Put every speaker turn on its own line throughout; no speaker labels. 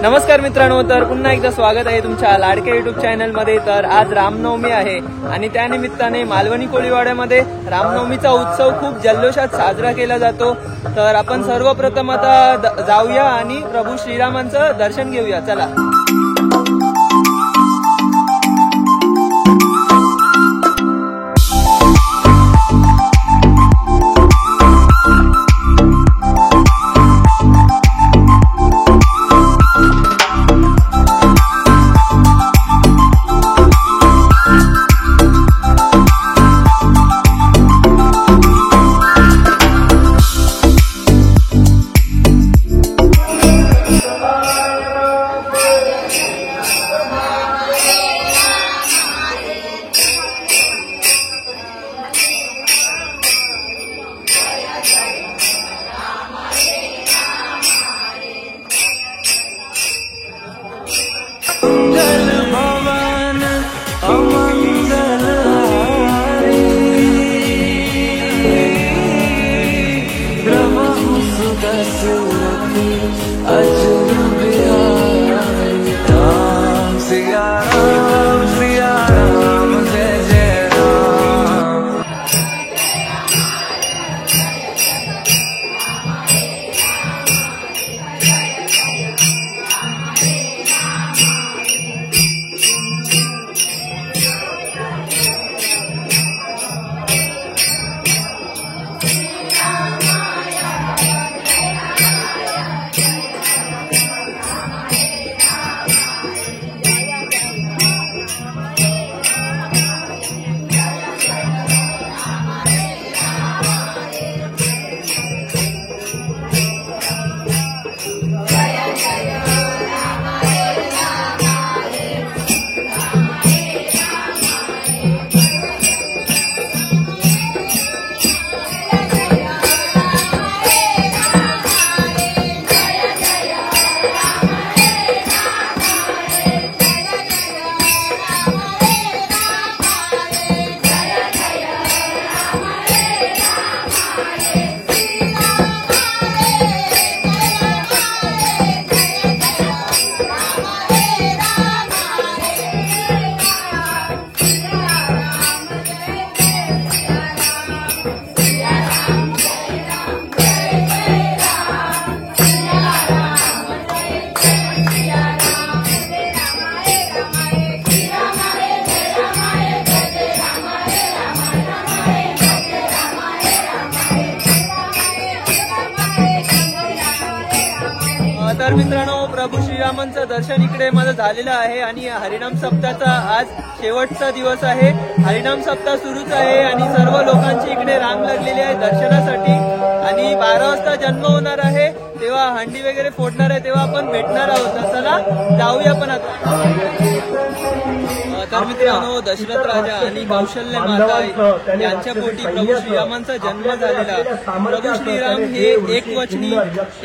नमस्कार मित्रांनो, तर पुन्हा एकदा स्वागत आहे तुमच्या लाडक्या युट्यूब चॅनल मध्ये। तर आज रामनवमी आहे आणि त्यानिमित्ताने मालवणी कोळीवाड्यामध्ये रामनवमीचा उत्सव खूप जल्लोषात साजरा केला जातो। तर आपण सर्वप्रथम आता जाऊया आणि प्रभू श्रीरामांचं दर्शन घेऊया, चला। तर मित्रांनो, प्रभू श्रीरामांचं दर्शन इकडे माझं झालेलं आहे आणि हरिनाम सप्ताहाचा आज शेवटचा दिवस आहे। हरिनाम सप्ताह सुरूच आहे आणि सर्व लोकांची इकडे रांग लागलेली आहे दर्शनासाठी। आणि 12 वाजता जन्म होणार आहे, तेव्हा हंडी वगैरे फोडणार आहे, तेव्हा आपण भेटणार आहोत। तर चला जाऊया पण आता। तर मित्रांनो, दशरथ राजा आणि कौशल्य माता यांच्या पोटी प्रभू श्रीरामांचा जन्म झालेला। प्रभू श्रीराम हे एकवचनी,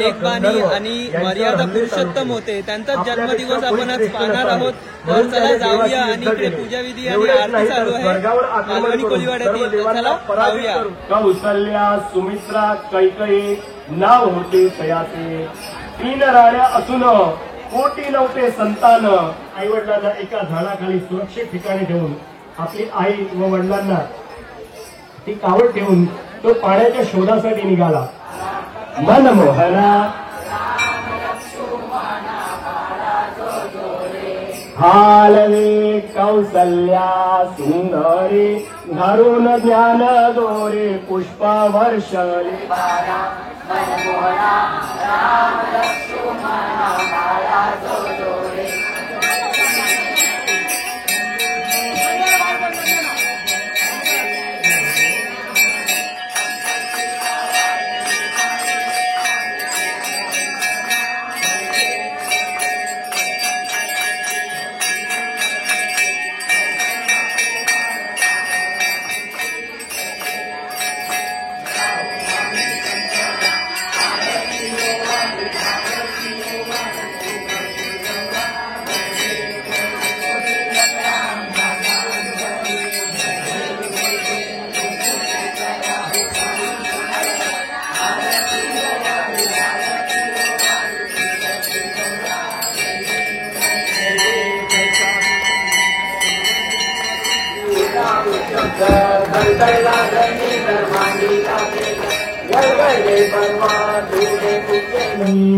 एक बाणी आणि मर्यादा पुरुषोत्तम होते, त्यांचाच जन्मदिवस आपण आज पाहणार आहोत। तर चला जाऊया आणि इकडे पूजाविधी आणि आरती चालू आहे मालवणी कोळीवाड्यातील, चला जाऊया।
कौशल्या, सुमित्रा, कैकयी नाव होते तयाचे, 3 राण्या असून कोटी नव्हते संतान। आई वडिलांना एका झाडाखाली सुरक्षित ठिकाणी ठेवून, आपली आई व वडिलांना ती कावड ठेवून तो पाण्याच्या शोधासाठी निघाला। मनमोहना हालवे कौसल्या सुंदरी, धरून ज्ञान दोरे पुष्पा वर्षले। मनमोहना राम लक्ष्मणा माया जोडोरे।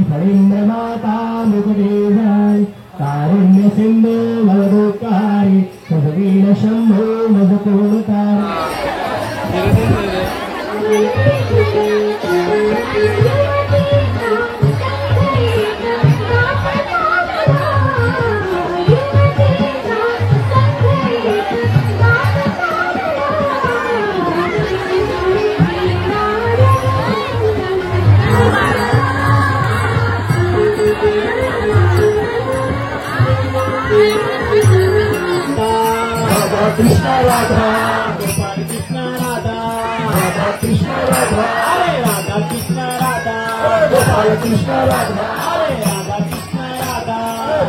फणींद्रमाता मुकुटेजाय कारुण्य सिंधू मधुकारी सुधवीर शंभो मधुकोणकारी कृष्ण राधा गोपाल कृष्ण राधा राधा कृष्ण राधा अरे राधा कृष्ण राधा गोपाल कृष्ण राधा अरे राधा कृष्ण राधा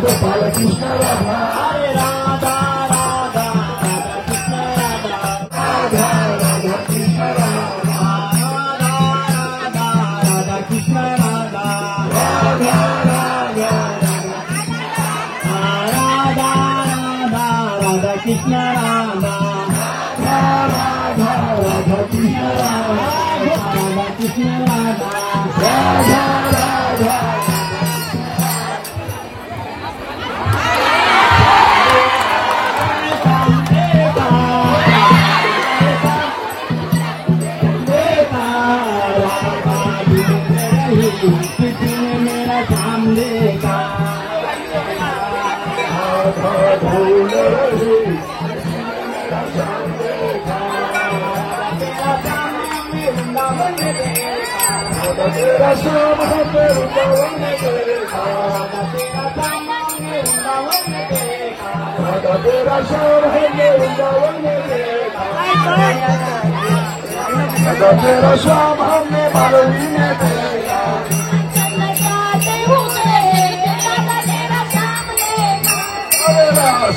गोपाल कृष्ण राधा अरे राधा राधा राधा कृष्ण राधा राधा राधा कृष्ण राधा राधा राधा कृष्ण राधा राधा राधा राधा राधा कृष्ण राधा राधा राधा कृष्ण राधा राधा कृष्ण राधा राधा राधा मेरा काम देखा तेरा श्याम हमने वृंदावन में देखा तेरा श्याम हमने वृंदावन में देखा तेरा श्याम हमने मालवी में देखा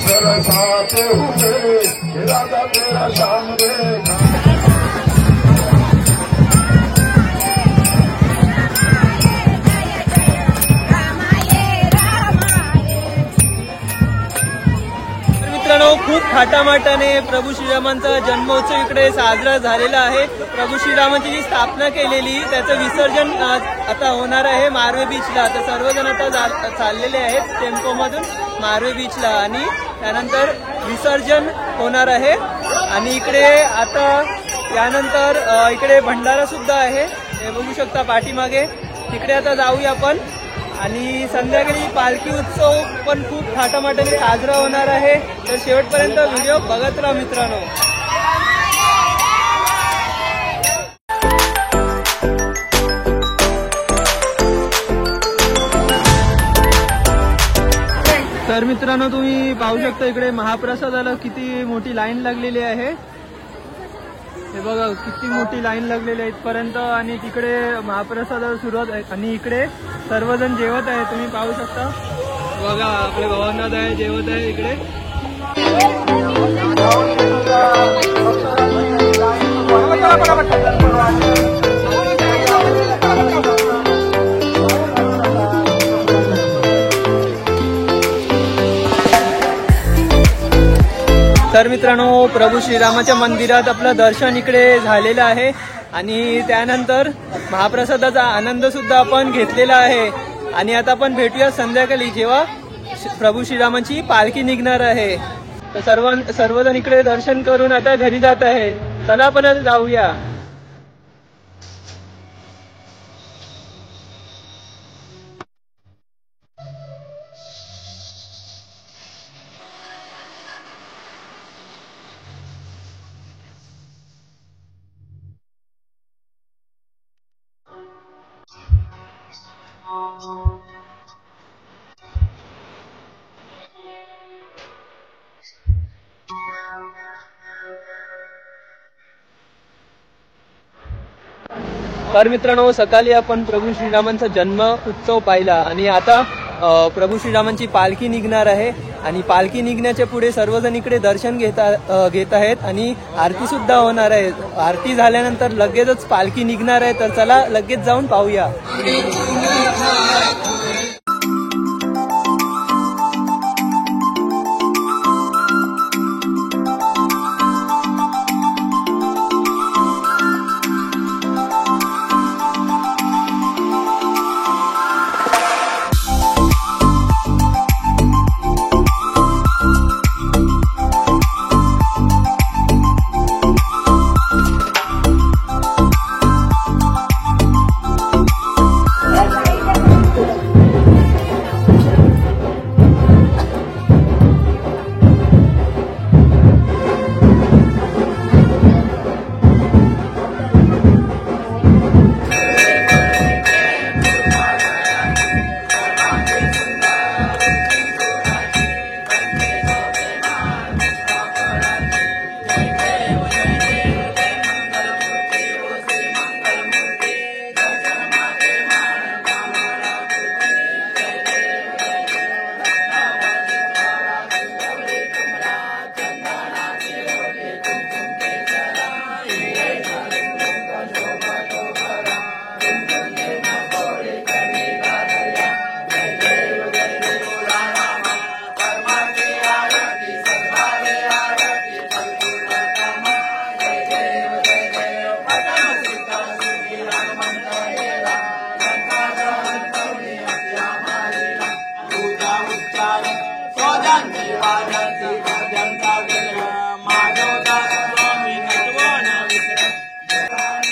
सरसाते हुए राधा तेरा श्याम देखा
खूप थाटामाटाने प्रभू श्रीरामांचा जन्मोत्सव इकडे साजरा झालेला आहे। प्रभू श्रीरामांची जी स्थापना केलेली त्याचं विसर्जन आता होणार आहे मारवे बीचला। तर सर्वजण आता चाललेले आहेत टेम्पोमधून मारवे बीचला आणि त्यानंतर विसर्जन होणार आहे। आणि इकडे आता यानंतर इकडे भंडारा सुद्धा आहे, हे बघू शकता पाठीमागे। तिकडे आता जाऊया आपण आणि संध्याकाळी पालखी उत्सव पण खूप थाटामाटाने साजरा होणार आहे। तर शेवटपर्यंत व्हिडिओ बघत राहा मित्रांनो। तर मित्रांनो तुम्ही पाहू शकता इकडे महाप्रसादाला किती मोठी लाईन लागलेली आहे। हे बघा किती मोठी लाईन लागलेली आहे इथपर्यंत आणि तिकडे महाप्रसादाला सुरुवात आहे आणि इकडे सर्वजण जेवत आहे। तुम्ही पाहू शकता बघा आपले भवनाथ आहे जेवत आहे इकडे। तर मित्रांनो प्रभू श्रीरामाच्या मंदिरात आपलं दर्शन इकडे झालेलं आहे आणि त्यानंतर महाप्रसादाचा आनंद सुद्धा आपण घेतलेला आहे। आणि आता आपण भेटूया संध्याकाळी जेव्हा प्रभू श्रीरामांची पालखी निघणार आहे। तर सर्वजण इकडे दर्शन करून आता घरी जात आहे। चला आपण जाऊया। तर मित्रांनो सकाळी आपण प्रभू श्रीरामांचा जन्म उत्सव पाहिला आणि आता प्रभू श्रीरामांची पालखी निघणार आहे आणि पालखी निघण्याच्या पुढे सर्वजण इकडे दर्शन घेत आहेत आणि आरती सुद्धा होणार आहे। आरती झाल्यानंतर लगेचच पालखी निघणार आहे। तर चला लगेच जाऊन पाहूया।
वाद्यांची वाद्यांची वाद्यांचा गजर माधवदास स्वामी नटवण विसर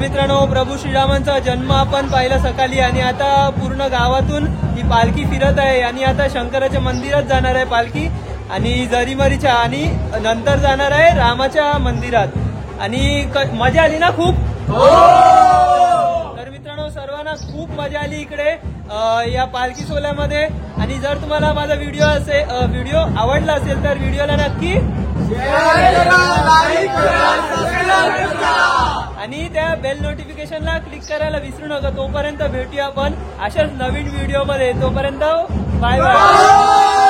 मित्रांनो, प्रभू श्रीरामांचा जन्म आपण पाहिला सकाळी आणि आता पूर्ण गावातून ही पालखी फिरत आहे आणि आता शंकराच्या मंदिरात जाणार आहे पालखी आणि जरीमरीच्या आणि नंतर जाणार आहे रामाच्या मंदिरात आणि मजा आली ना खूप. तर मित्रांनो, सर्वांना खूप मजा आली इकडे या पालखी सोहळ्यामध्ये आणि जर तुम्हाला माझा व्हिडिओ आवडला असेल तर व्हिडिओला नक्की आणि त्या बेल नोटिफिकेशनला क्लिक करायला विसरू नका. तोपर्यंत भेटूया आपण अशाच नवीन व्हिडिओमध्ये. तोपर्यंत बाय बाय.